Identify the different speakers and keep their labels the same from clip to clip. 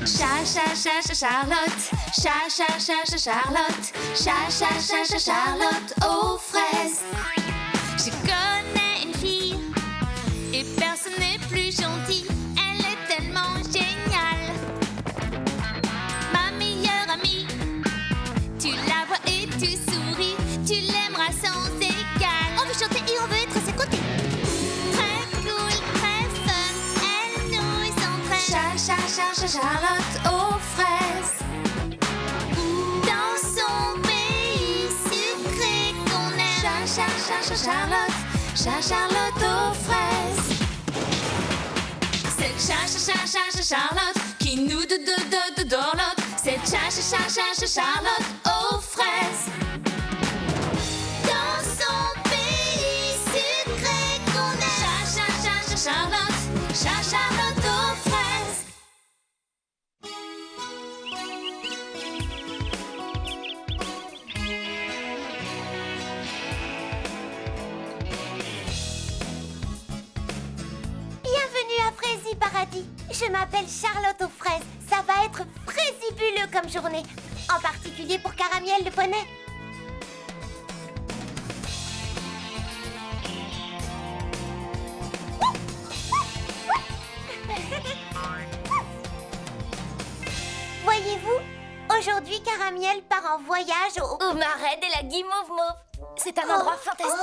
Speaker 1: Charlotte. Charlotte aux fraises. Je connais une fille et personne n'est plus gentil. Elle est tellement géniale. Ma meilleure amie, tu la vois et tu souris. Tu l'aimeras sans égal. On veut chanter et on veut être à ses côtés. Très cool, très fun, elle nous entraîne. Charlotte aux fraises. Dans son pays sucré qu'on aime. Charlotte aux fraises. Cette Charlotte qui nous dorlote. Cette Charlotte aux fraises. Dans son pays sucré qu'on aime. Charlotte aux fraises.
Speaker 2: Bienvenue à Fraisi Paradis. Je m'appelle Charlotte aux fraises. Ça va être fraisibuleux comme journée. En particulier pour Caramiel le poney. Voyez-vous, aujourd'hui Caramiel part en voyage
Speaker 3: Au marais de la Guimauve-Mauve. C'est un endroit fantastique.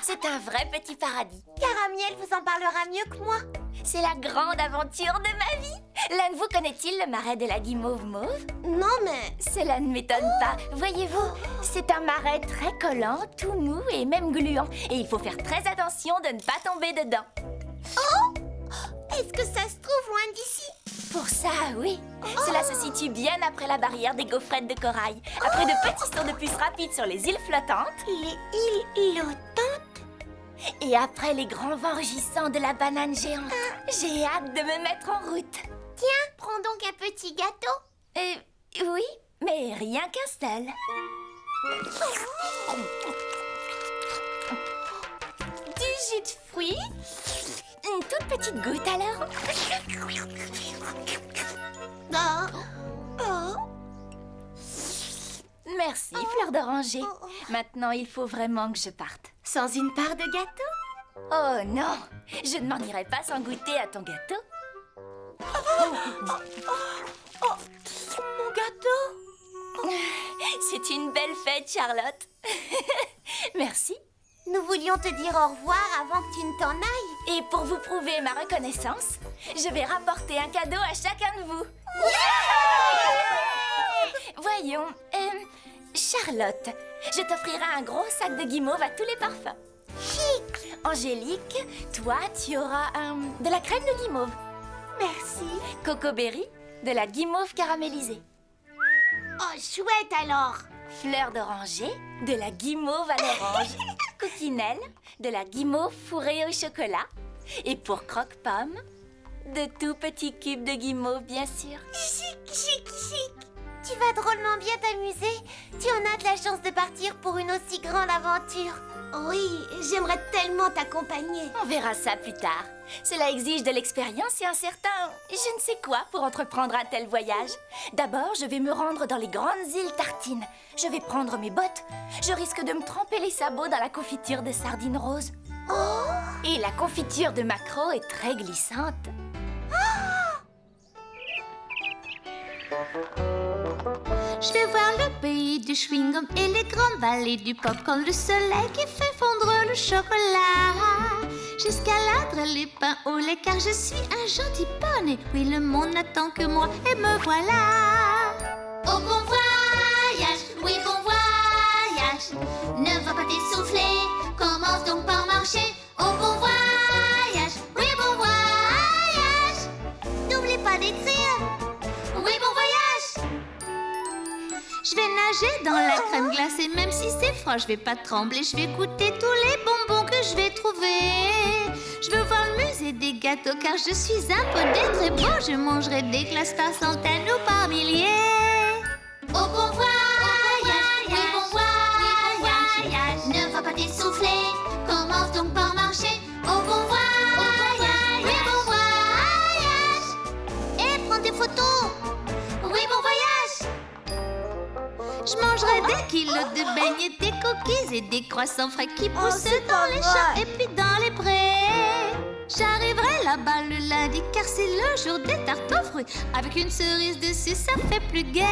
Speaker 3: C'est un vrai petit paradis.
Speaker 2: Caramiel vous en parlera mieux que moi.
Speaker 3: C'est la grande aventure de ma vie. L'un de vous connaît-il le marais de la Guimauve-Mauve?
Speaker 2: Non mais...
Speaker 3: Cela ne m'étonne pas. Voyez-vous, c'est un marais très collant, tout mou et même gluant. Et il faut faire très attention de ne pas tomber dedans.
Speaker 2: Oh! Est-ce que ça se trouve loin d'ici?
Speaker 3: Pour ça, oui. Cela se situe bien après la barrière des gaufrettes de corail. Après de petits sauts de puce rapides sur les îles flottantes.
Speaker 2: Les îles flottantes?
Speaker 3: Et après les grands vents rugissants de la banane géante. J'ai hâte de me mettre en route.
Speaker 2: Tiens, prends donc un petit gâteau.
Speaker 3: Oui, mais rien qu'un seul. Du jus de fruits. Une toute petite goutte alors. Merci, fleur d'oranger. Maintenant, il faut vraiment que je parte.
Speaker 2: Sans une part de gâteau?
Speaker 3: Oh non, je ne m'en irai pas sans goûter à ton gâteau.
Speaker 2: Mon gâteau?
Speaker 3: C'est une belle fête, Charlotte. Merci.
Speaker 2: Nous voulions te dire au revoir avant que tu ne t'en ailles.
Speaker 3: Et pour vous prouver ma reconnaissance, je vais rapporter un cadeau à chacun de vous. Voyons, Charlotte, je t'offrirai un gros sac de guimauve à tous les parfums.
Speaker 2: Chic!
Speaker 3: Angélique, toi, tu auras de la crème de guimauve.
Speaker 2: Merci.
Speaker 3: Coco Berry, de la guimauve caramélisée.
Speaker 2: Oh, chouette alors.
Speaker 3: Fleur d'oranger, de la guimauve à l'orange. Coquinelle, de la guimauve fourrée au chocolat. Et pour croque-pomme, de tout petits cubes de guimauve, bien sûr.
Speaker 2: Chic. Tu vas drôlement bien t'amuser. Tu en as de la chance de partir pour une aussi grande aventure. Oui, j'aimerais tellement t'accompagner.
Speaker 3: On verra ça plus tard. Cela exige de l'expérience et un certain je ne sais quoi pour entreprendre un tel voyage. D'abord, je vais me rendre dans les grandes îles Tartines. Je vais prendre mes bottes. Je risque de me tremper les sabots dans la confiture de sardines roses.
Speaker 2: Oh!
Speaker 3: Et la confiture de maquereau est très glissante.
Speaker 1: Je vais voir le pays du chewing-gum et les grandes vallées du popcorn, le soleil qui fait fondre le chocolat. J'escaladre les pins au lait car je suis un gentil poney. Oui, le monde n'attend que moi et me voilà. Au bon voyage, oui, bon voyage. Ne va pas t'essouffler, commence donc par marcher. Au bon voyage, oui, bon voyage. N'oublie pas d'écrire, oui, bon voyage. Je vais nager dans la crème glacée, même si c'est froid, je vais pas trembler. Je vais goûter tous les bonbons que je vais trouver. Je veux voir le musée des gâteaux, car je suis un poney très beau. Je mangerai des glaces par centaines ou par milliers. Au bon voyage, oui, bon voyage. Ne va pas t'essouffler, commence donc par marcher. Au bon voyage, oui, bon voyage. Et prends tes
Speaker 2: photo. Oui, bon voyage.
Speaker 1: Je mangerai des kilos de beignets, des cookies et des croissants frais qui poussent
Speaker 2: c'est
Speaker 1: dans
Speaker 2: pas
Speaker 1: les
Speaker 2: vrai.
Speaker 1: champs et puis dans les prés. J'arriverai là-bas le lundi car c'est le jour des tartes aux fruits. Avec une cerise dessus, ça fait plus gai.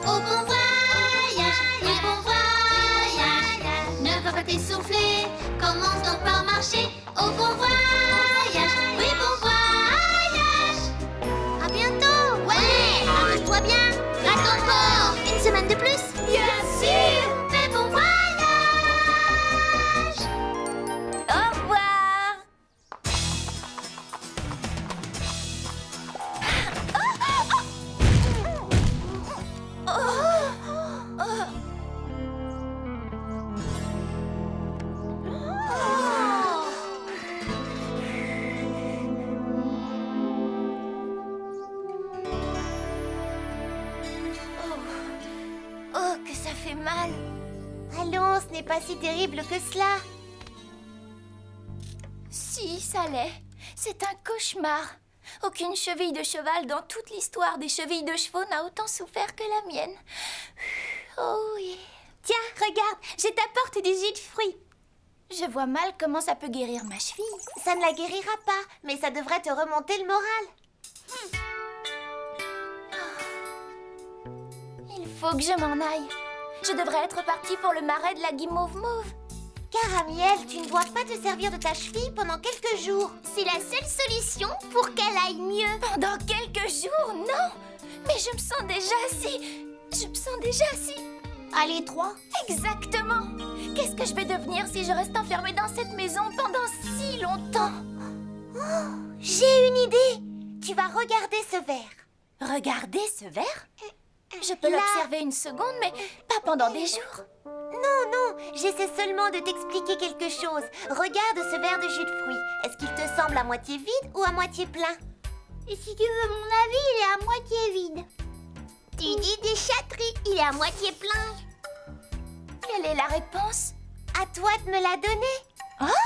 Speaker 2: Au bon voyage, oui, bon voyage.
Speaker 1: Ne va pas t'essouffler, commence donc par marcher. Au bon voyage, oui, bon voyage.
Speaker 2: À bientôt. Ouais, amuse-toi bien. Reste encore une semaine de plus.
Speaker 1: Bien sûr, mais bon voyage.
Speaker 3: Au revoir. Oh, que ça fait mal.
Speaker 2: Allons, ce n'est pas si terrible que cela.
Speaker 3: Si, ça l'est. C'est un cauchemar. Aucune cheville de cheval dans toute l'histoire des chevilles de chevaux n'a autant souffert que la mienne. Oh oui.
Speaker 2: Tiens, regarde, je t'apporte du jus de fruits.
Speaker 3: Je vois mal comment ça peut guérir ma cheville.
Speaker 2: Ça ne la guérira pas, mais ça devrait te remonter le moral.
Speaker 3: Il faut que je m'en aille. Je devrais être partie pour le marais de la Guimauve Mauve.
Speaker 2: Caramiel, tu ne dois pas te servir de ta cheville pendant quelques jours. C'est la seule solution pour qu'elle aille mieux.
Speaker 3: Pendant quelques jours, non. Mais je me sens déjà si...
Speaker 2: À l'étroit.
Speaker 3: Exactement. Qu'est-ce que je vais devenir si je reste enfermée dans cette maison pendant si longtemps?
Speaker 2: J'ai une idée. Tu vas regarder ce verre.
Speaker 3: Regardez ce verre. Je peux
Speaker 2: Là.
Speaker 3: l'observer une seconde, mais pas pendant des jours.
Speaker 2: Non, j'essaie seulement de t'expliquer quelque chose. Regarde ce verre de jus de fruits. Est-ce qu'il te semble à moitié vide ou à moitié plein? Et si tu veux mon avis, il est à moitié vide. Tu dis des chatteries, il est à moitié plein.
Speaker 3: Quelle est la réponse?
Speaker 2: À toi de me la donner.
Speaker 3: Hein?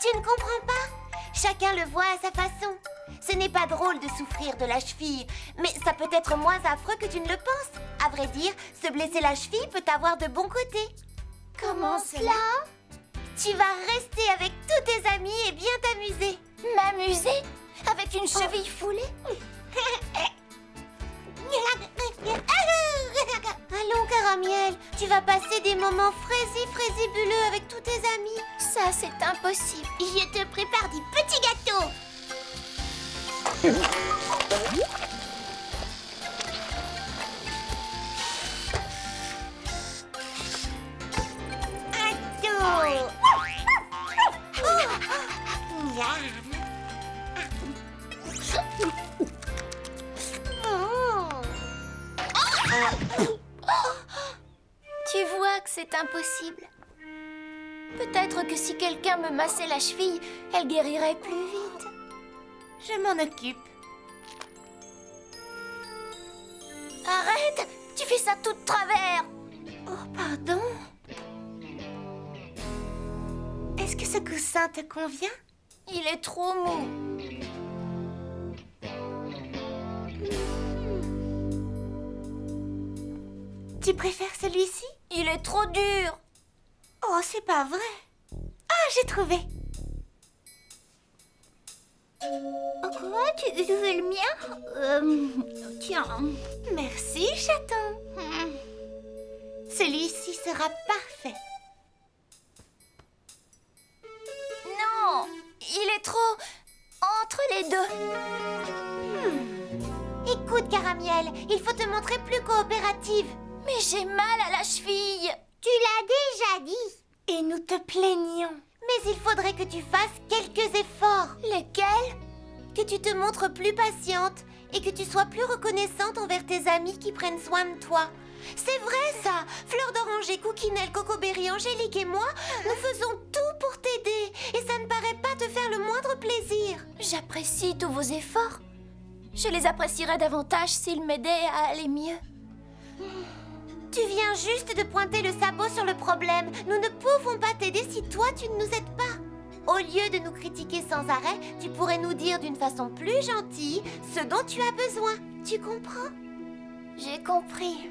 Speaker 2: Tu ne comprends pas? Chacun le voit à sa façon. Ce n'est pas drôle de souffrir de la cheville, mais ça peut être moins affreux que tu ne le penses. À vrai dire, se blesser la cheville peut avoir de bons côtés.
Speaker 3: Comment cela?
Speaker 2: Tu vas rester avec tous tes amis et bien t'amuser.
Speaker 3: M'amuser? Avec une cheville foulée?
Speaker 2: Allons, Caramiel, tu vas passer des moments frésibuleux avec tous tes amis.
Speaker 3: Ça, c'est impossible.
Speaker 2: Je te prépare des petits gâteaux.
Speaker 3: Tu vois que c'est impossible. Peut-être que si quelqu'un me massait la cheville, elle guérirait plus vite.
Speaker 2: Je m'en occupe.
Speaker 3: Arrête! Tu fais ça tout de travers!
Speaker 2: Oh, pardon. Est-ce que ce coussin te convient?
Speaker 3: Il est trop mou.
Speaker 2: Tu préfères celui-ci?
Speaker 3: Il est trop dur.
Speaker 2: Oh, c'est pas vrai. Ah, j'ai trouvé. Quoi? Tu veux le mien?
Speaker 3: Tiens.
Speaker 2: Merci, chaton. Celui-ci sera parfait.
Speaker 3: Non, il est trop entre les deux.
Speaker 2: Écoute, Caramiel, il faut te montrer plus coopérative.
Speaker 3: Mais j'ai mal à la cheville.
Speaker 2: Tu l'as déjà dit. Et nous te plaignons. Mais il faudrait que tu fasses quelques efforts.
Speaker 3: Lesquels?
Speaker 2: Que tu te montres plus patiente et que tu sois plus reconnaissante envers tes amis qui prennent soin de toi. C'est vrai ça. Fleur d'oranger, Cookinelle, Cocoberry, Angélique et moi, nous faisons tout pour t'aider. Et ça ne paraît pas te faire le moindre plaisir.
Speaker 3: J'apprécie tous vos efforts. Je les apprécierais davantage s'ils m'aidaient à aller mieux.
Speaker 2: Tu viens juste de pointer le sabot sur le problème. Nous ne pouvons pas t'aider si toi tu ne nous aides pas. Au lieu de nous critiquer sans arrêt, tu pourrais nous dire d'une façon plus gentille ce dont tu as besoin. Tu comprends?
Speaker 3: J'ai compris.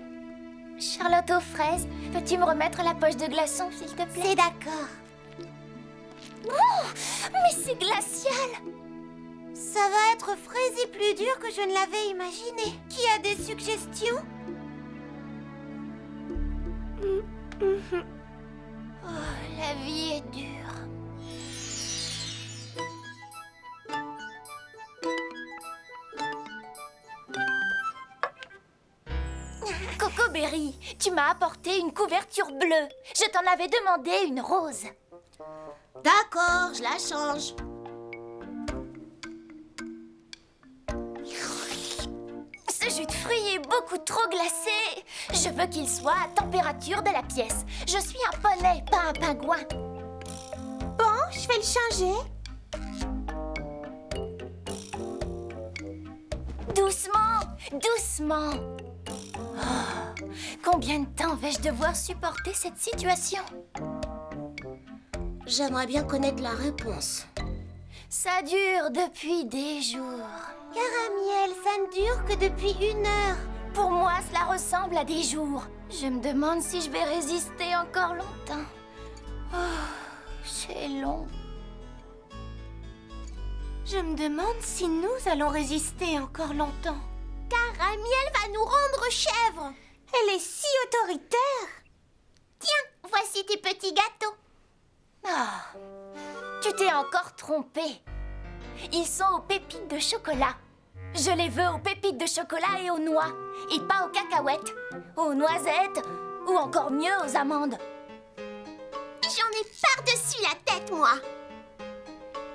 Speaker 3: Charlotte aux fraises, peux-tu me remettre la poche de glaçons, s'il te plaît?
Speaker 2: C'est d'accord.
Speaker 3: Oh, mais c'est glacial!
Speaker 2: Ça va être frais et plus dur que je ne l'avais imaginé. Qui a des suggestions?
Speaker 3: Oh, la vie est dure. Coco Berry, tu m'as apporté une couverture bleue. Je t'en avais demandé une rose.
Speaker 2: D'accord, je la change.
Speaker 3: Ce jus de fruits est beaucoup trop glacé. Je veux qu'il soit à température de la pièce. Je suis un poney, pas un pingouin.
Speaker 2: Bon, je vais le changer.
Speaker 3: Doucement, doucement. Oh, combien de temps vais-je devoir supporter cette situation?
Speaker 2: J'aimerais bien connaître la réponse.
Speaker 3: Ça dure depuis des jours.
Speaker 2: Caramiel, ça ne dure que depuis 1 heure.
Speaker 3: Pour moi, cela ressemble à des jours. Je me demande si je vais résister encore longtemps. Oh, c'est long.
Speaker 2: Je me demande si nous allons résister encore longtemps. Caramiel va nous rendre chèvres. Elle est si autoritaire. Tiens, voici tes petits gâteaux.
Speaker 3: Ah, tu t'es encore trompé. Ils sont aux pépites de chocolat. Je les veux aux pépites de chocolat et aux noix, et pas aux cacahuètes, aux noisettes, ou encore mieux aux amandes.
Speaker 2: J'en ai par-dessus la tête, moi.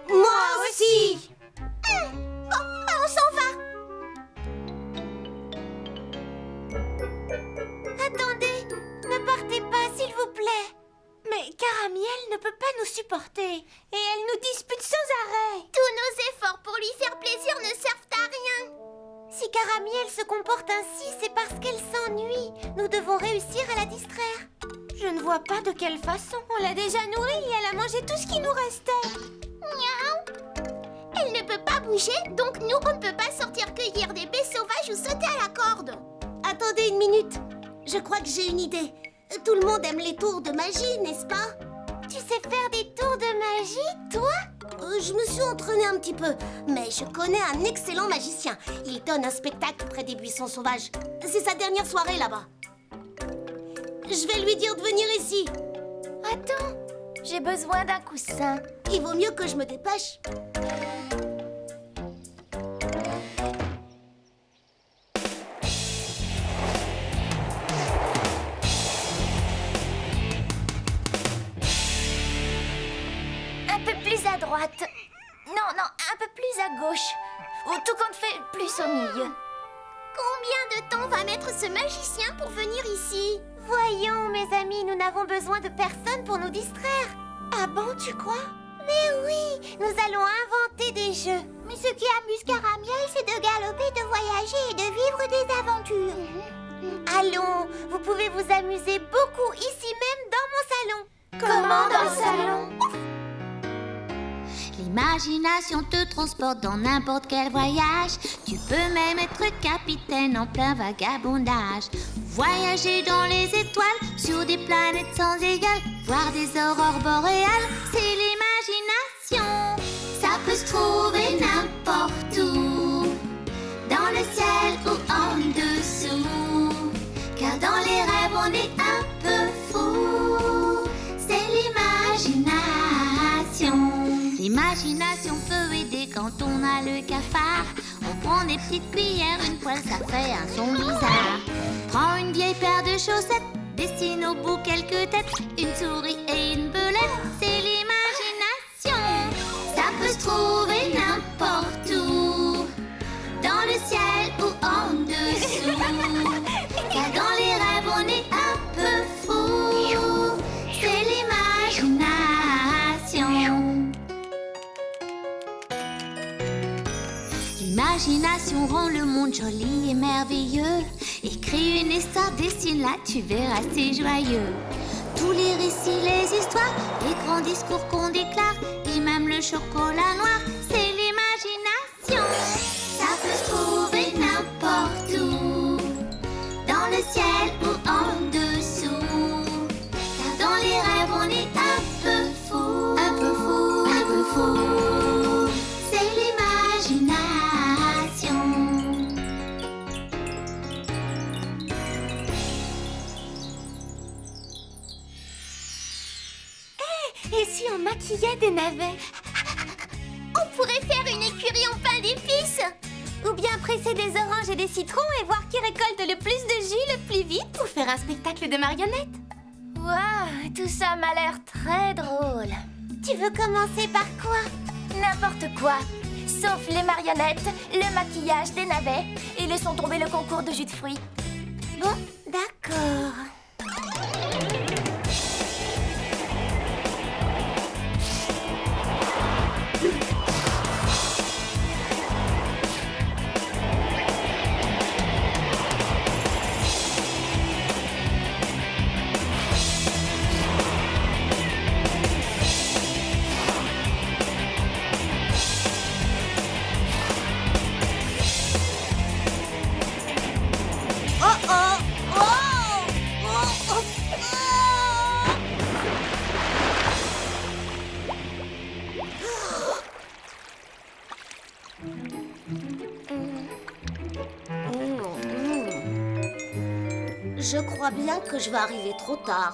Speaker 2: Moi aussi. Bon, on s'en va. Attendez, ne partez pas, s'il vous plaît. Mais Caramiel ne peut pas nous supporter, et elle nous dispute sans arrêt. Tous nos efforts pour lui faire plaisir ne servent à rien. Si Caramiel se comporte ainsi, c'est parce qu'elle s'ennuie. Nous devons réussir à la distraire. Je ne vois pas de quelle façon. On l'a déjà nourrie et elle a mangé tout ce qui nous restait. Miaou. Elle ne peut pas bouger, donc nous, on ne peut pas sortir cueillir des baies sauvages ou sauter à la corde. Attendez 1 minute. Je crois que j'ai une idée. Tout le monde aime les tours de magie, n'est-ce pas? Tu sais faire des tours de magie, toi? Je me suis entraînée un petit peu, mais je connais un excellent magicien. Il donne un spectacle près des buissons sauvages. C'est sa dernière soirée là-bas. Je vais lui dire de venir ici.
Speaker 3: Attends, j'ai besoin d'un coussin.
Speaker 2: Il vaut mieux que je me dépêche.
Speaker 3: Un peu plus à droite. Non, un peu plus à gauche. Ou tout compte fait, plus au milieu.
Speaker 2: Combien de temps va mettre ce magicien pour venir ici? Voyons, mes amis, nous n'avons besoin de personne pour nous distraire. Ah bon, tu crois? Mais oui, nous allons inventer des jeux. Mais ce qui amuse Caramiel, c'est de galoper, de voyager et de vivre des aventures. Allons, vous pouvez vous amuser beaucoup ici même dans mon salon.
Speaker 3: Comment dans le salon?
Speaker 1: L'imagination te transporte dans n'importe quel voyage. Tu peux même être capitaine en plein vagabondage. Voyager dans les étoiles, sur des planètes sans égal. Voir des aurores boréales, c'est l'imagination. Ça peut se trouver n'importe où, dans le ciel ou en dessous. Car dans les rêves on est un peu fou. C'est l'imagination. L'imagination peut aider quand on a le cafard. On prend des petites cuillères, une poêle, ça fait un son bizarre. Prends une vieille paire de chaussettes, dessine au bout quelques têtes, une souris et une belette, c'est l'imagination. Ça peut se trouver n'importe où, dans le ciel ou en dessous. Car dans les rêves on est un peu fou. C'est l'imagination. L'imagination rend le monde joli et merveilleux. Écris une histoire, dessine-la, tu verras, c'est joyeux. Tous les récits Voici les histoires, les grands discours qu'on déclare, et même le chocolat noir, c'est l'imagination. Ça peut se trouver n'importe où, dans le ciel ou en dessous. Car dans les rêves on est un peu fou, un peu fou, un peu fou. C'est l'imagination.
Speaker 2: Et si on maquillait des navets?
Speaker 1: On pourrait faire une écurie en pain d'épices.
Speaker 2: Ou bien presser des oranges et des citrons et voir qui récolte le plus de jus le plus vite pour faire un spectacle de marionnettes.
Speaker 3: Waouh, tout ça m'a l'air très drôle.
Speaker 2: Tu veux commencer par quoi?
Speaker 3: N'importe quoi, sauf les marionnettes, le maquillage des navets et laissons tomber le concours de jus de fruits.
Speaker 2: Bon, d'accord.
Speaker 4: Je crois bien que je vais arriver trop tard.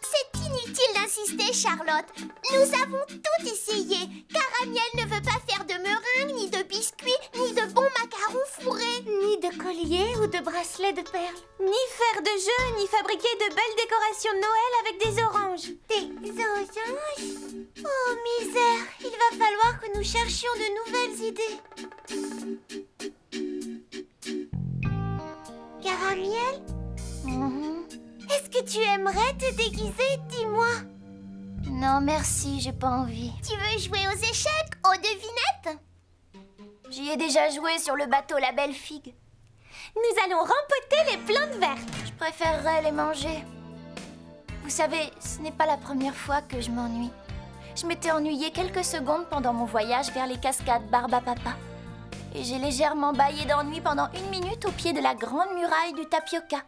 Speaker 1: C'est inutile d'insister, Charlotte. Nous avons tout essayé. Caramiel ne veut pas faire de meringues, ni de biscuits, ni de bons macarons fourrés.
Speaker 2: Ni de collier ou de bracelet de perles. Ni faire de jeux, ni fabriquer de belles décorations de Noël avec des oranges.
Speaker 1: Des oranges?
Speaker 2: Oh, misère! Il va falloir que nous cherchions de nouvelles idées. Caramiel? Est-ce que tu aimerais te déguiser? Dis-moi.
Speaker 3: Non, merci, j'ai pas envie.
Speaker 1: Tu veux jouer aux échecs, aux devinettes?
Speaker 3: J'y ai déjà joué sur le bateau La Belle Figue.
Speaker 2: Nous allons rempoter les plantes vertes.
Speaker 3: Je préférerais les manger. Vous savez, ce n'est pas la première fois que je m'ennuie. Je m'étais ennuyée quelques secondes pendant mon voyage vers les cascades Barbapapa. Et j'ai légèrement bâillé d'ennui pendant 1 minute au pied de la grande muraille du Tapioca.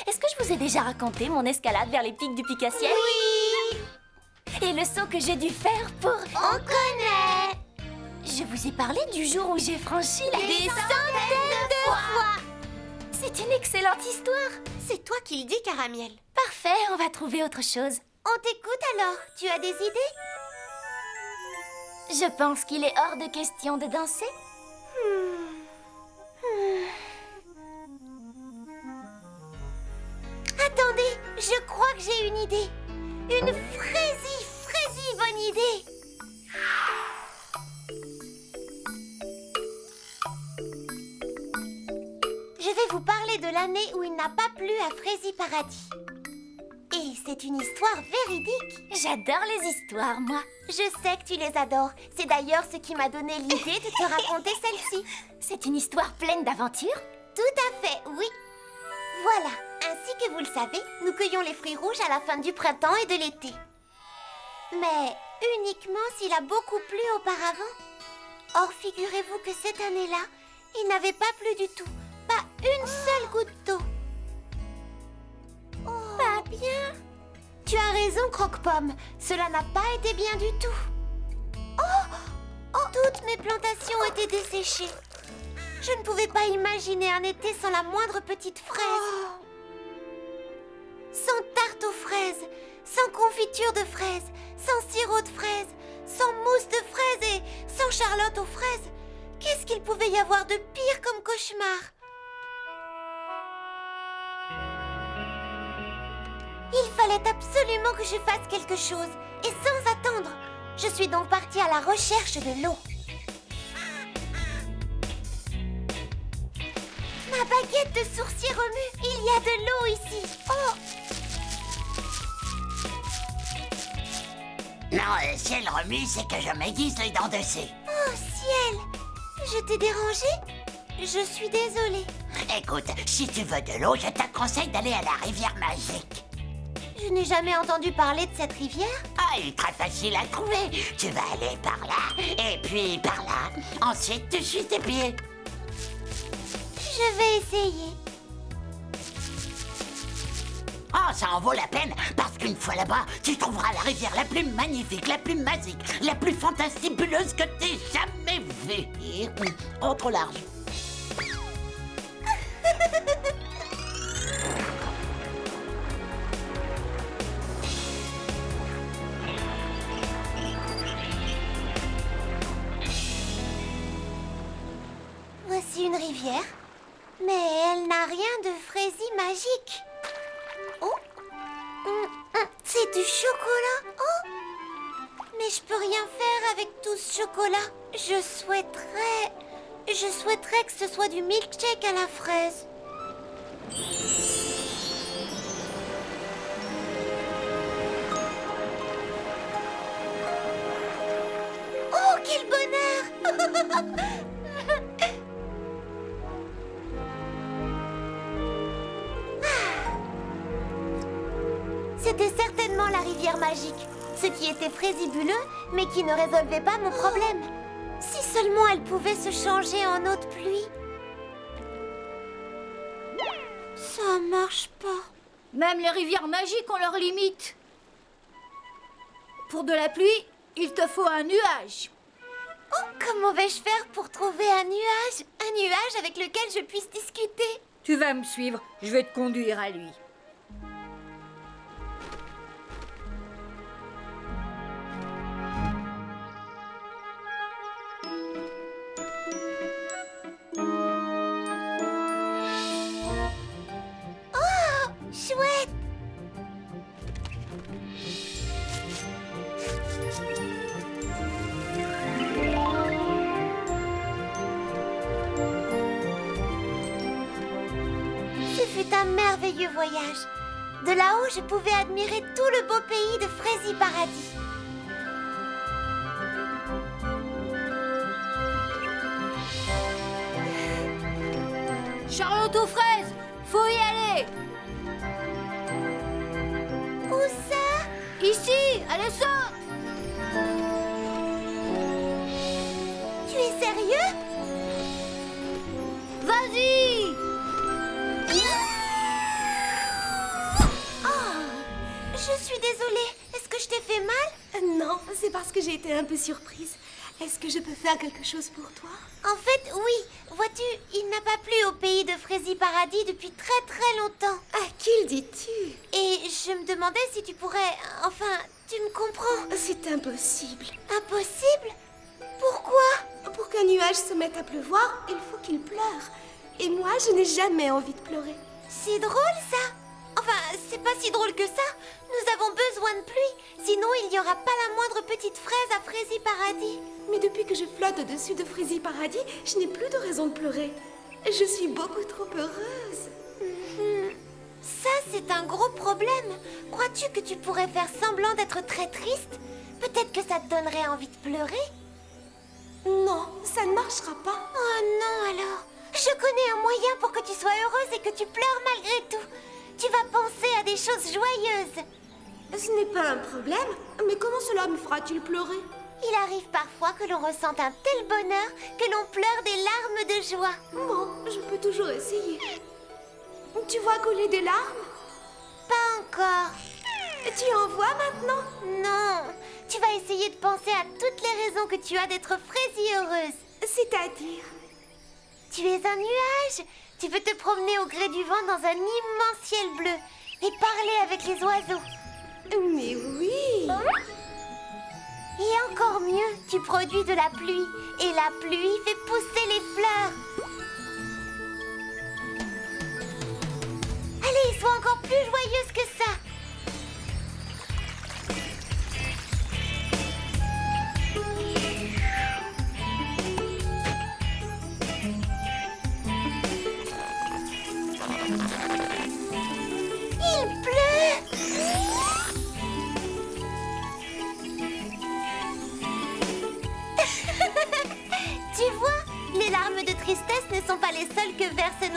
Speaker 3: Est-ce que je vous ai déjà raconté mon escalade vers les pics du Picassiel?
Speaker 2: Oui!
Speaker 3: Et le saut que j'ai dû faire pour...
Speaker 2: On connaît!
Speaker 3: Je vous ai parlé du jour où j'ai franchi la...
Speaker 2: Des centaines de fois!
Speaker 3: C'est une excellente histoire.
Speaker 2: C'est toi qui le dis, Caramiel.
Speaker 3: Parfait, on va trouver autre chose.
Speaker 2: On t'écoute alors. Tu as des idées?
Speaker 3: Je pense qu'il est hors de question de danser.
Speaker 2: Attendez, je crois que j'ai une idée. Une fraisi bonne idée. Je vais vous parler de l'année où il n'a pas plu à Fraisi Paradis. Et c'est une histoire véridique.
Speaker 3: J'adore les histoires, moi.
Speaker 2: Je sais que tu les adores. C'est d'ailleurs ce qui m'a donné l'idée de te raconter celle-ci.
Speaker 3: C'est une histoire pleine d'aventures?
Speaker 2: Tout à fait, oui. Voilà, ainsi que vous le savez, nous cueillons les fruits rouges à la fin du printemps et de l'été. Mais uniquement s'il a beaucoup plu auparavant. Or, figurez-vous que cette année-là, il n'avait pas plu du tout. Pas une seule goutte d'eau. Oh, pas bien. Tu as raison, Croque-Pomme. Cela n'a pas été bien du tout. Oh, toutes mes plantations étaient desséchées. Je ne pouvais pas imaginer un été sans la moindre petite fraise. Sans tarte aux fraises, sans confiture de fraises, sans sirop de fraises, sans mousse de fraises et sans Charlotte aux fraises. Qu'est-ce qu'il pouvait y avoir de pire comme cauchemar? Il fallait absolument que je fasse quelque chose, et sans attendre. Je suis donc partie à la recherche de l'eau. Ma baguette de sourcier remue, il y a de l'eau ici. Oh!
Speaker 5: Non, si elle remue, c'est que je m'aiguise les dents de scie.
Speaker 2: Oh, ciel! Je t'ai dérangé? Je suis désolée.
Speaker 5: Écoute, si tu veux de l'eau, je te conseille d'aller à la rivière magique.
Speaker 2: Je n'ai jamais entendu parler de cette rivière.
Speaker 5: Ah, il est très facile à trouver. Tu vas aller par là, et puis par là. Ensuite, tu suis tes pieds.
Speaker 2: Je vais essayer.
Speaker 5: Oh, ça en vaut la peine, parce qu'une fois là-bas, tu trouveras la rivière la plus magnifique, la plus magique, la plus fantastibuleuse que t'aies jamais vue. Oh, trop large.
Speaker 2: Voici une rivière, mais elle n'a rien de fraisier magique. Oh, c'est du chocolat. Oh, mais je peux rien faire avec tout ce chocolat. Je souhaiterais que ce soit du milkshake à la fraise. Oh, quel bonheur! C'était certainement la rivière magique, ce qui était fraisibuleux, mais qui ne résolvait pas mon problème. Si seulement elle pouvait se changer en eau de pluie. Ça marche pas.
Speaker 6: Même les rivières magiques ont leurs limites. Pour de la pluie, il te faut un nuage.
Speaker 2: Oh, comment vais-je faire pour trouver un nuage avec lequel je puisse discuter?
Speaker 6: Tu vas me suivre, je vais te conduire à lui.
Speaker 2: Chouette! Ce fut un merveilleux voyage. De là-haut, je pouvais admirer tout le beau pays de Fraisier Paradis.
Speaker 6: Charlotte aux fraises, faut y aller.
Speaker 2: Où ça?
Speaker 6: Ici, allez, saute.
Speaker 2: Tu es sérieux?
Speaker 6: Vas-y.
Speaker 2: Je suis désolée. Est-ce que je t'ai fait mal?
Speaker 7: Non, c'est parce que j'ai été un peu surprise. Est-ce que je peux faire quelque chose pour toi?
Speaker 2: En fait, oui. Vois-tu, il n'a pas plu au pays de Fraisier Paradis depuis très très longtemps.
Speaker 7: À qui le dis-tu?
Speaker 2: Et je me demandais si tu pourrais... Enfin, tu me comprends?
Speaker 7: C'est impossible.
Speaker 2: Impossible? Pourquoi?
Speaker 7: Pour qu'un nuage se mette à pleuvoir, il faut qu'il pleure. Et moi, je n'ai jamais envie de pleurer.
Speaker 2: C'est drôle ça. Enfin, c'est pas si drôle que ça. Nous avons besoin de pluie. Sinon, il n'y aura pas la moindre petite fraise à Fraisier Paradis.
Speaker 7: Mais depuis que je flotte au-dessus de Fraisier Paradis, je n'ai plus de raison de pleurer. Je suis beaucoup trop heureuse.
Speaker 2: Ça, c'est un gros problème. Crois-tu que tu pourrais faire semblant d'être très triste? Peut-être que ça te donnerait envie de pleurer?
Speaker 7: Non, ça ne marchera pas.
Speaker 2: Oh non alors. Je connais un moyen pour que tu sois heureuse et que tu pleures malgré tout. Tu vas penser à des choses joyeuses.
Speaker 7: Ce n'est pas un problème, mais comment cela me fera-t-il pleurer?
Speaker 2: Il arrive parfois que l'on ressente un tel bonheur que l'on pleure des larmes de joie.
Speaker 7: Bon, je peux toujours essayer. Tu vois couler des larmes?
Speaker 2: Pas encore.
Speaker 7: Tu en vois maintenant?
Speaker 2: Non. Tu vas essayer de penser à toutes les raisons que tu as d'être fraisier heureuse.
Speaker 7: C'est-à-dire?
Speaker 2: Tu es un nuage. Tu peux te promener au gré du vent dans un immense ciel bleu et parler avec les oiseaux.
Speaker 7: Mais oui!
Speaker 2: Et encore mieux, tu produis de la pluie. Et la pluie fait pousser les fleurs. Allez, sois encore plus joyeuse que ça. Il pleut. Tu vois, les larmes de tristesse ne sont pas les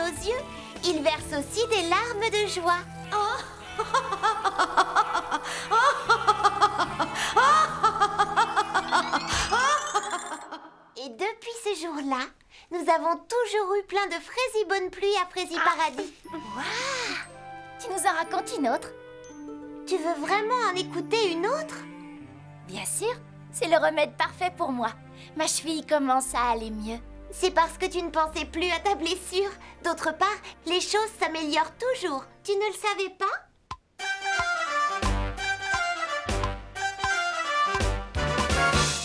Speaker 2: aux yeux, il verse aussi des larmes de joie. Et depuis ce jour-là, nous avons toujours eu plein de Fraisies Bonne Pluie à Fraisies Paradis.
Speaker 3: Tu nous en racontes une autre?
Speaker 2: Tu veux vraiment en écouter une autre?
Speaker 3: Bien sûr, c'est le remède parfait pour moi. Ma cheville commence à aller mieux.
Speaker 2: C'est parce que tu ne pensais plus à ta blessure. D'autre part, les choses s'améliorent toujours. Tu ne le savais pas?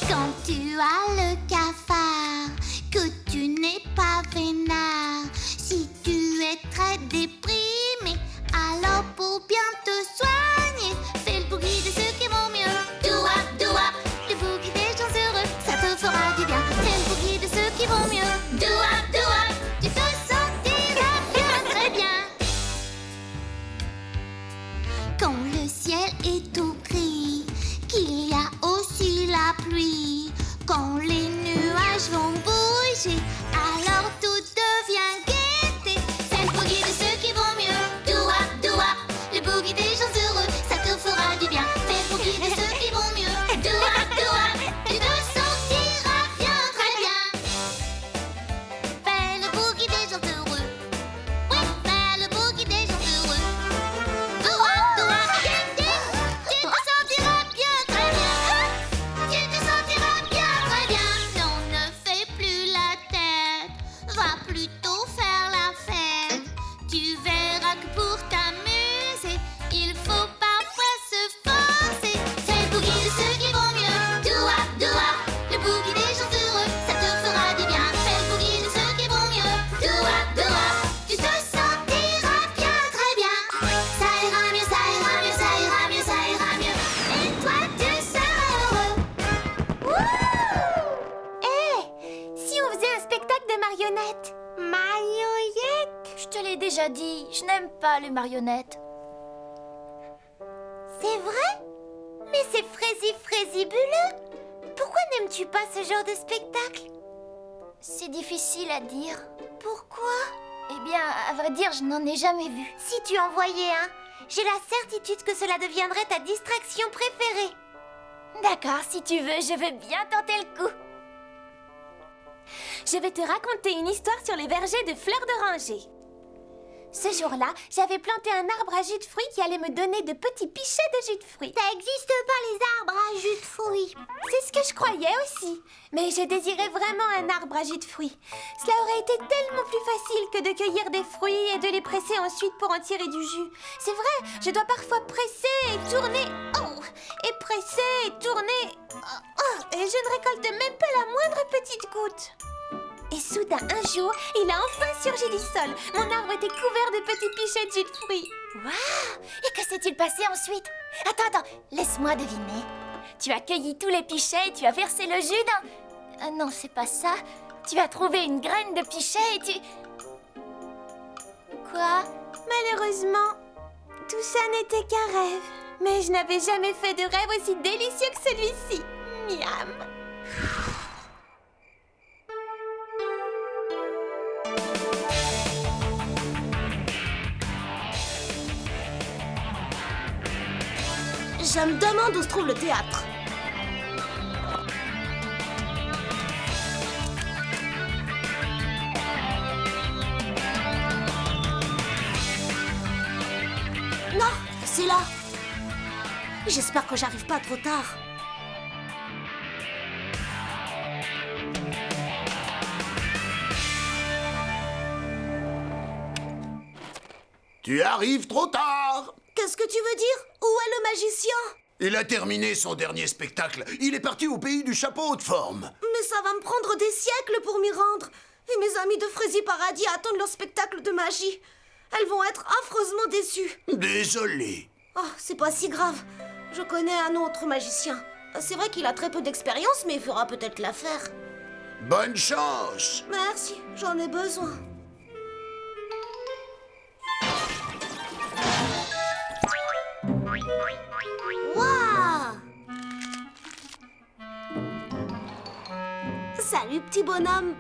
Speaker 1: Quand tu as le cafard, que tu n'es pas vénard, si tu es très déprimé, alors pour bien te soigner, fais le boogie de ceux qui vont mieux. Do-wap, le boogie des gens heureux, ça te fera du bien. Fais le boogie de ceux qui vont mieux. Do-wap, tu te sentiras bien, très bien. Quand le ciel est tout gris, qu'il y a aussi la pluie, quand les nuages vont bouger, alors tout devient gaieté. C'est le boogie de ceux qui vont mieux. Do-wap, le boogie des gens heureux, ça te fera du bien. Fais le boogie de ceux qui vont mieux. Do-wap, tu te sentiras bien, très bien. Fais le boogie des gens heureux. Oui, fais le boogie des gens heureux. Do-wap, tu te sentiras bien, très bien. Tu te sentiras bien, très bien. Non, ne fais plus la tête, va plutôt faire la fête. Tu verras que pour t'amuser, il faut parfois se forcer. Fais le boogie de ceux qui vont mieux. Do-wap, le boogie des gens heureux, ça te fera du bien. Fais le boogie de ceux qui vont mieux. Do-wap, tu te sentiras bien, très bien. Ça ira mieux, ça ira mieux, ça ira mieux, ça ira mieux. Et toi, tu seras heureux.
Speaker 2: Si on faisait un spectacle de marionnettes? Marionnettes?
Speaker 3: Je te l'ai déjà dit, je n'aime pas les marionnettes.
Speaker 2: C'est vrai? Mais c'est fraisibuleux. Pourquoi n'aimes-tu pas ce genre de spectacle?
Speaker 3: C'est difficile à dire.
Speaker 2: Pourquoi?
Speaker 3: Eh bien, à vrai dire, je n'en ai jamais vu.
Speaker 2: Si tu en voyais un, j'ai la certitude que cela deviendrait ta distraction préférée.
Speaker 3: D'accord, si tu veux, je veux bien tenter le coup.
Speaker 2: Je vais te raconter une histoire sur les vergers de fleurs d'oranger. Ce jour-là, j'avais planté un arbre à jus de fruits qui allait me donner de petits pichets de jus de fruits. Ça n'existe pas les arbres à jus de fruits. C'est ce que je croyais aussi. Mais je désirais vraiment un arbre à jus de fruits. Cela aurait été tellement plus facile que de cueillir des fruits et de les presser ensuite pour en tirer du jus. C'est vrai, je dois parfois presser et tourner. Oh, et presser et tourner. Et je ne récolte même pas la moindre petite goutte. Et soudain, un jour, il a enfin surgi du sol. Mon arbre était couvert de petits pichets de jus de fruits.
Speaker 3: Waouh! Et que s'est-il passé ensuite? Attends, laisse-moi deviner. Tu as cueilli tous les pichets et tu as versé le jus dans... non, c'est pas ça. Tu as trouvé une graine de pichet et tu... Quoi?
Speaker 2: Malheureusement, tout ça n'était qu'un rêve. Mais je n'avais jamais fait de rêve aussi délicieux que celui-ci. Miam!
Speaker 4: Je me demande où se trouve le théâtre. Non, c'est là. J'espère que j'arrive pas trop tard.
Speaker 8: Tu arrives trop tard!
Speaker 4: Qu'est-ce que tu veux dire? Où est le magicien?
Speaker 8: Il a terminé son dernier spectacle. Il est parti au pays du chapeau de forme.
Speaker 4: Mais ça va me prendre des siècles pour m'y rendre. Et mes amis de Fraisies Paradis attendent leur spectacle de magie. Elles vont être affreusement déçues.
Speaker 8: Désolé.
Speaker 4: Oh, c'est pas si grave. Je connais un autre magicien. C'est vrai qu'il a très peu d'expérience, mais il fera peut-être l'affaire.
Speaker 8: Bonne chance.
Speaker 4: Merci, j'en ai besoin. Waouh! Salut, petit bonhomme.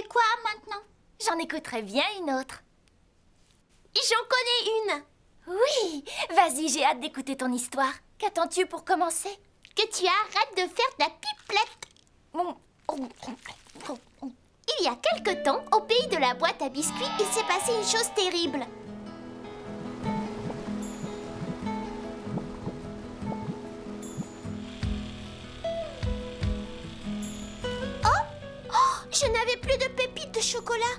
Speaker 2: quoi maintenant?
Speaker 3: J'en écouterai bien une autre.
Speaker 2: J'en connais une.
Speaker 3: Oui, vas-y, j'ai hâte d'écouter ton histoire. Qu'attends-tu pour commencer?
Speaker 2: Que tu arrêtes de faire de la pipelette. Il y a quelque temps, au pays de la boîte à biscuits, il s'est passé une chose terrible. Je n'avais plus de pépites de chocolat.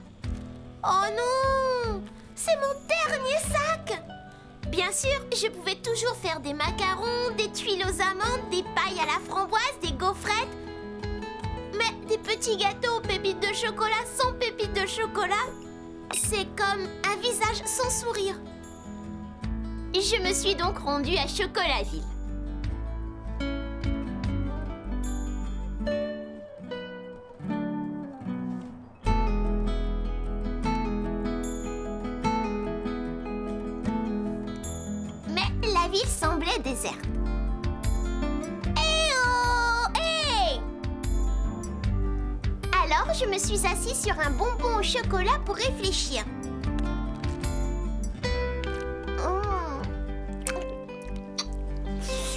Speaker 2: Oh non! C'est mon dernier sac! Bien sûr, je pouvais toujours faire des macarons, des tuiles aux amandes, des pailles à la framboise, des gaufrettes. Mais des petits gâteaux aux pépites de chocolat sans pépites de chocolat, c'est comme un visage sans sourire. Je me suis donc rendue à Chocolaville. La ville semblait déserte. Eh oh! Hey! Alors, je me suis assise sur un bonbon au chocolat pour réfléchir.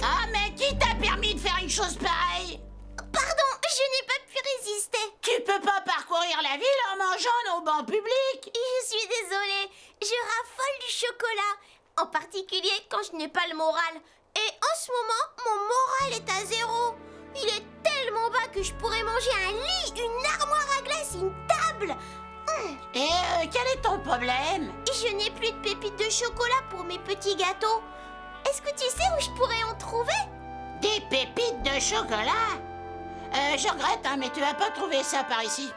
Speaker 5: Ah, mais qui t'a permis de faire une chose pareille?
Speaker 2: Pardon, je n'ai pas pu résister.
Speaker 5: Tu peux pas parcourir la ville en mangeant nos bancs publics.
Speaker 2: Je suis désolée, je raffole du chocolat. En particulier quand je n'ai pas le moral. Et en ce moment, mon moral est à 0. Il est tellement bas que je pourrais manger un lit, une armoire à glace, une table.
Speaker 5: Et quel est ton problème?
Speaker 2: Je n'ai plus de pépites de chocolat pour mes petits gâteaux. Est-ce que tu sais où je pourrais en trouver?
Speaker 5: Des pépites de chocolat? Je regrette, hein, mais tu vas pas trouver ça par ici.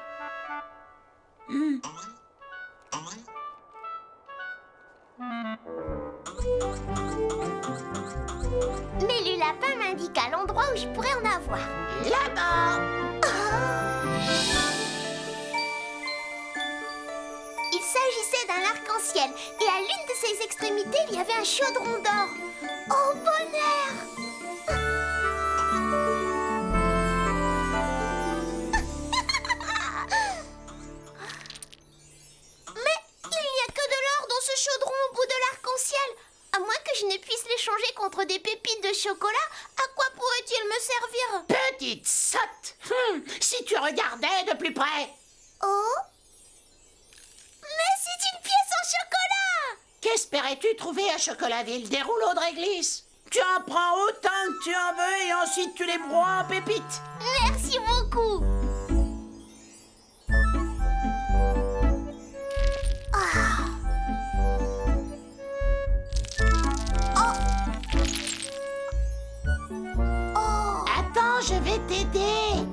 Speaker 2: Mais le lapin m'indiqua l'endroit où je pourrais en avoir.
Speaker 5: Là-bas!
Speaker 2: Il s'agissait d'un arc-en-ciel et à l'une de ses extrémités, il y avait un chaudron d'or. Oh, bonheur! Mais il n'y a que de l'or dans ce chaudron au bout de l'arc-en-ciel. À moins que je ne puisse l'échanger contre des pépites de chocolat, à quoi pourrait-il me servir?
Speaker 5: Petite sotte! Si tu regardais de plus près!
Speaker 2: Oh? Mais c'est une pièce en chocolat!
Speaker 5: Qu'espérais-tu trouver à Chocolaville? Des rouleaux de réglisse? Tu en prends autant que tu en veux et ensuite tu les broies en pépites.
Speaker 2: Merci beaucoup!
Speaker 5: Attends, je vais t'aider.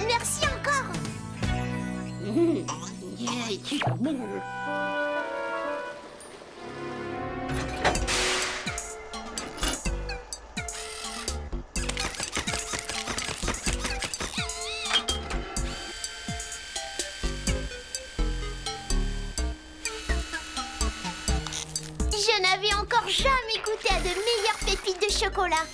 Speaker 2: Merci encore! Je n'avais encore jamais goûté à de meilleures pépites de chocolat.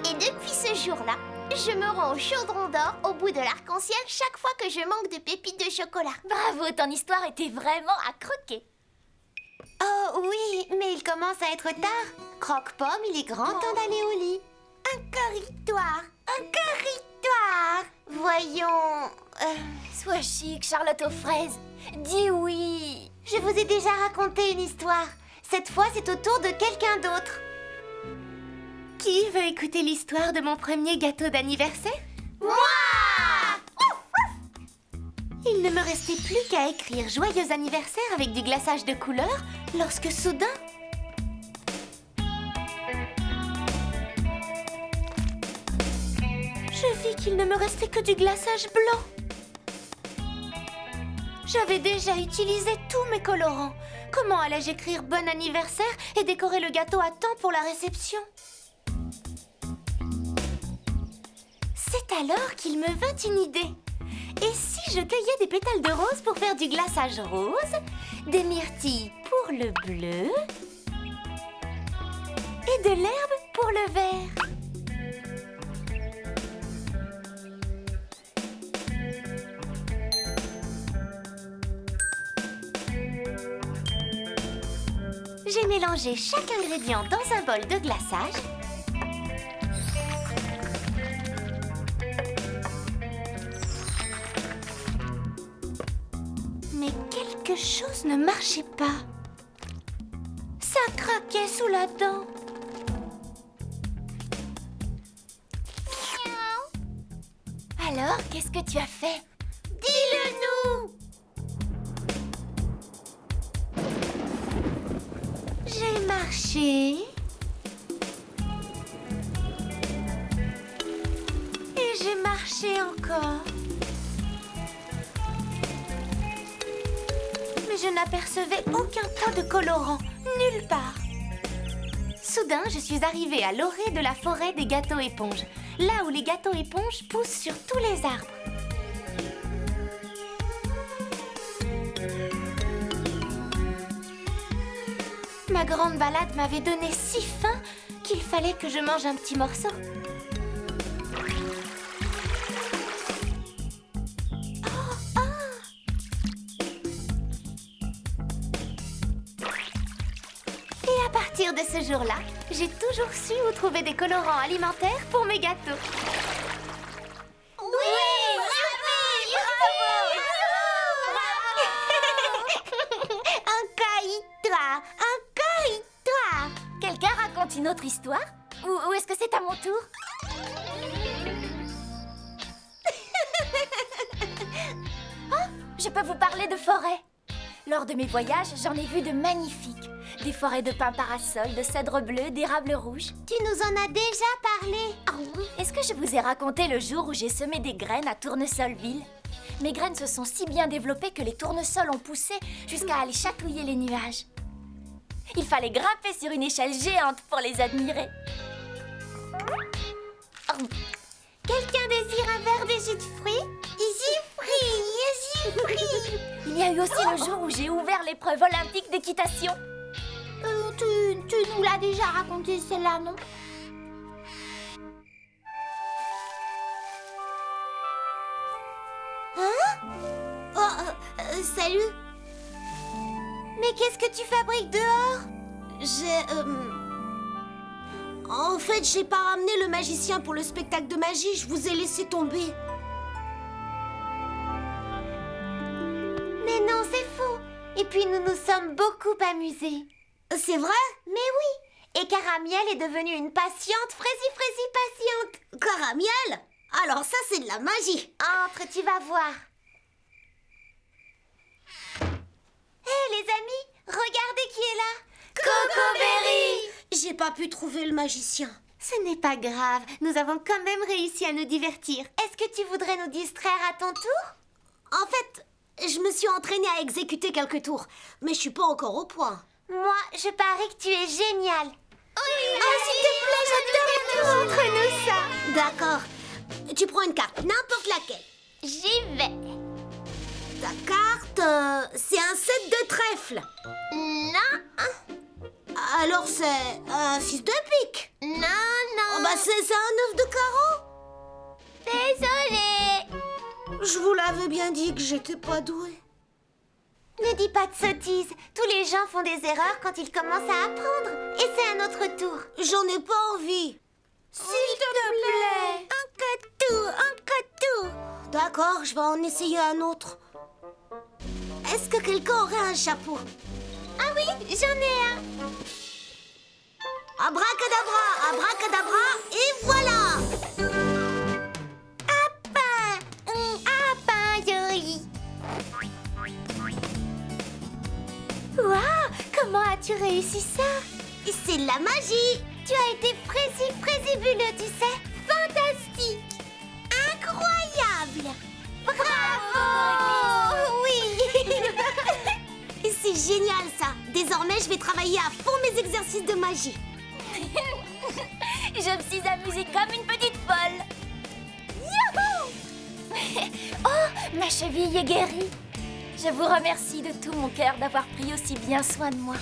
Speaker 2: Et depuis ce jour-là, je me rends au chaudron d'or au bout de l'arc-en-ciel chaque fois que je manque de pépites de chocolat.
Speaker 3: Bravo, ton histoire était vraiment à croquer.
Speaker 2: Oh oui, mais il commence à être tard. Croque-Pomme, il est grand temps d'aller au lit. Un corritoire, un corritoire. Voyons...
Speaker 3: Sois chic, Charlotte aux fraises. Dis oui.
Speaker 2: Je vous ai déjà raconté une histoire. Cette fois, c'est au tour de quelqu'un d'autre. Qui veut écouter l'histoire de mon premier gâteau d'anniversaire? Moi! Il ne me restait plus qu'à écrire « Joyeux anniversaire » avec du glaçage de couleur lorsque soudain... je vis qu'il ne me restait que du glaçage blanc. J'avais déjà utilisé tous mes colorants. Comment allais-je écrire « Bon anniversaire » et décorer le gâteau à temps pour la réception? C'est alors qu'il me vint une idée. Et si je cueillais des pétales de rose pour faire du glaçage rose, des myrtilles pour le bleu et de l'herbe pour le vert? J'ai mélangé chaque ingrédient dans un bol de glaçage. Mais quelque chose ne marchait pas. Ça craquait sous la dent.
Speaker 3: Alors, qu'est-ce que tu as fait?
Speaker 2: Dis-le-nous! J'ai marché. Et j'ai marché encore. Mais je n'apercevais aucun tas de colorants, nulle part. Soudain, je suis arrivée à l'orée de la forêt des gâteaux éponges, là où les gâteaux éponges poussent sur tous les arbres. Ma grande balade m'avait donné si faim qu'il fallait que je mange un petit morceau. Et à partir de ce jour-là, j'ai toujours su où trouver des colorants alimentaires pour mes gâteaux.
Speaker 3: Quelqu'un raconte une autre histoire? Ou est-ce que c'est à mon tour? Oh, je peux vous parler de forêts. Lors de mes voyages, j'en ai vu de magnifiques. Des forêts de pins parasols, de cèdres bleus, d'érables rouges.
Speaker 2: Tu nous en as déjà parlé.
Speaker 3: Est-ce que je vous ai raconté le jour où j'ai semé des graines à Tournesolville? Mes graines se sont si bien développées que les tournesols ont poussé jusqu'à aller chatouiller les nuages. Il fallait grimper sur une échelle géante pour les admirer.
Speaker 2: Quelqu'un désire un verre de jus de fruits? Jus fruits.
Speaker 3: Il y a eu aussi le jour où j'ai ouvert l'épreuve olympique d'équitation.
Speaker 2: Tu nous l'as déjà raconté celle-là, non? Salut. Mais qu'est-ce que tu fabriques dehors?
Speaker 4: En fait, j'ai pas ramené le magicien pour le spectacle de magie, je vous ai laissé tomber.
Speaker 2: Mais non, c'est faux. Et puis nous nous sommes beaucoup amusés.
Speaker 4: C'est vrai?
Speaker 2: Mais oui. Et Caramiel est devenue une patiente, Frézy patiente.
Speaker 4: Caramiel? Alors ça, c'est de la magie.
Speaker 2: Entre, tu vas voir. Hé, les amis, regardez qui est là.
Speaker 4: Cocoberry! J'ai pas pu trouver le magicien.
Speaker 2: Ce n'est pas grave, nous avons quand même réussi à nous divertir. Est-ce que tu voudrais nous distraire à ton tour?
Speaker 4: En fait, je me suis entraînée à exécuter quelques tours, mais je suis pas encore au point.
Speaker 2: Moi, je parie que tu es génial. Oui, s'il te plaît, j'adore. Montre-nous ça.
Speaker 4: D'accord. Tu prends une carte, n'importe laquelle.
Speaker 2: J'y vais.
Speaker 4: Ta carte, c'est un 7 de trèfle.
Speaker 2: Non.
Speaker 4: Alors c'est un 6 de pique.
Speaker 2: Non.
Speaker 4: Oh, bah c'est un 9 de carreau.
Speaker 2: Désolée.
Speaker 4: Je vous l'avais bien dit que j'étais pas douée.
Speaker 2: Ne dis pas de sottises. Tous les gens font des erreurs quand ils commencent à apprendre. Et c'est à notre tour.
Speaker 4: J'en ai pas envie.
Speaker 2: S'il te plaît.
Speaker 4: Un cadeau. D'accord, je vais en essayer un autre. Est-ce que quelqu'un aurait un chapeau?
Speaker 2: Ah oui, j'en ai un.
Speaker 4: Abracadabra, abracadabra, et voilà.
Speaker 2: Apin, yori. as-tu réussi ça? C'est de la magie! Tu as été frésibuleux, tu sais! Fantastique! Incroyable! Bravo! Oui! C'est génial ça! Désormais, je vais travailler à fond mes exercices de magie.
Speaker 3: Je me suis amusée comme une petite folle. Youhou! Oh, ma cheville est guérie. Je vous remercie de tout mon cœur d'avoir pris aussi bien soin de moi.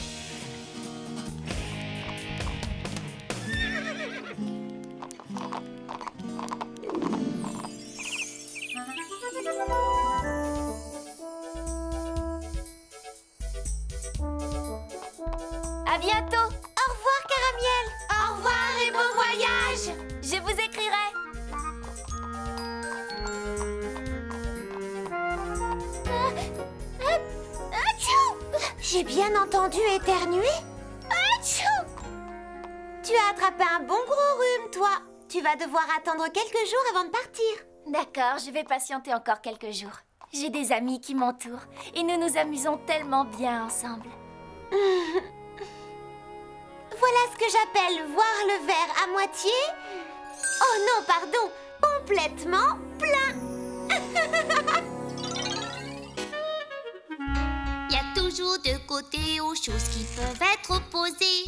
Speaker 3: À bientôt.
Speaker 2: Au revoir, Caramiel! Au revoir et bon voyage!
Speaker 3: Je vous écrirai.
Speaker 2: J'ai bien entendu éternuer? Achou! Tu as attrapé un bon gros rhume, toi. Tu vas devoir attendre quelques jours avant de partir.
Speaker 3: D'accord, je vais patienter encore quelques jours. J'ai des amis qui m'entourent et nous nous amusons tellement bien ensemble.
Speaker 2: Voilà ce que j'appelle voir le verre à moitié. Oh non, pardon, complètement plein.
Speaker 1: Y a toujours deux côtés aux choses qui peuvent être opposées.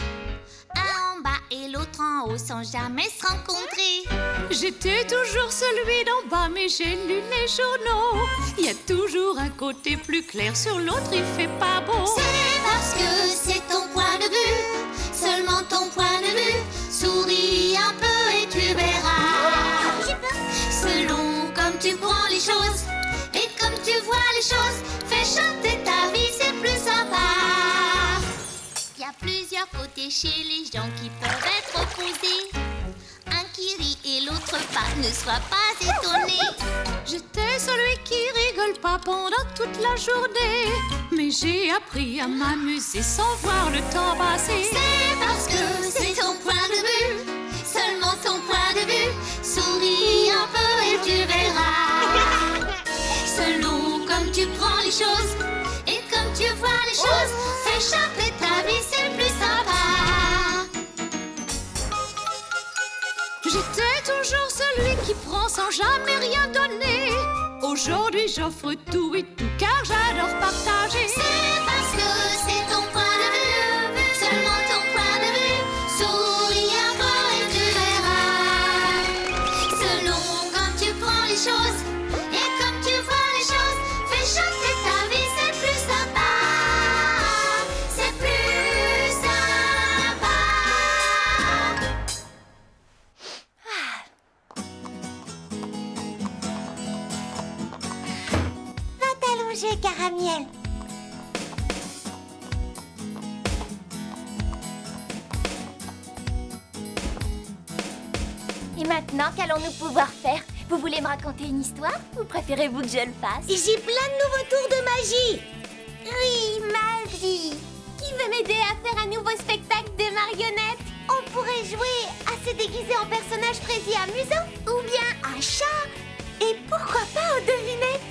Speaker 1: Un en bas et l'autre en haut sans jamais se rencontrer.
Speaker 9: J'étais toujours celui d'en bas, mais j'ai lu les journaux. Il y a toujours un côté plus clair, sur l'autre il fait pas beau.
Speaker 1: C'est parce que c'est ton point de vue, seulement ton point de vue. Souris un peu et tu verras. Selon comme tu prends les choses et comme tu vois les choses, fais chanter ta vie, c'est plus sympa. Il y a plusieurs côtés chez les gens qui peuvent être opposés. Un qui rit et l'autre pas, ne sois pas étonné.
Speaker 9: J'étais celui qui rigole pas pendant toute la journée, mais j'ai appris à m'amuser sans voir le temps passer.
Speaker 1: C'est parce que c'est ton point de vue, seulement ton point de vue. Souris un peu et tu verras. Selon comme tu prends les choses et comme tu vois les choses, fais chanter ta vie, c'est plus sympa.
Speaker 9: J'étais toujours celui qui prend sans jamais rien donner. Aujourd'hui j'offre tout et tout car j'adore partager.
Speaker 1: C'est parce que c'est ton point de vue, seulement ton point de vue. Souris un peu et tu verras. Selon comme tu prends les choses et comme tu vois les choses, fais chanter ta vie, c'est plus sympa. C'est plus sympa.
Speaker 2: Va t'allonger, Caramiel.
Speaker 3: Et maintenant, qu'allons-nous pouvoir faire? Vous voulez me raconter une histoire ou préférez-vous que je le fasse?
Speaker 2: J'ai plein de nouveaux tours de magie. Oui, magie. Qui veut m'aider à faire un nouveau spectacle de marionnettes? On pourrait jouer à se déguiser en personnage Freddy amusant ou bien un chat. Et pourquoi pas aux devinettes?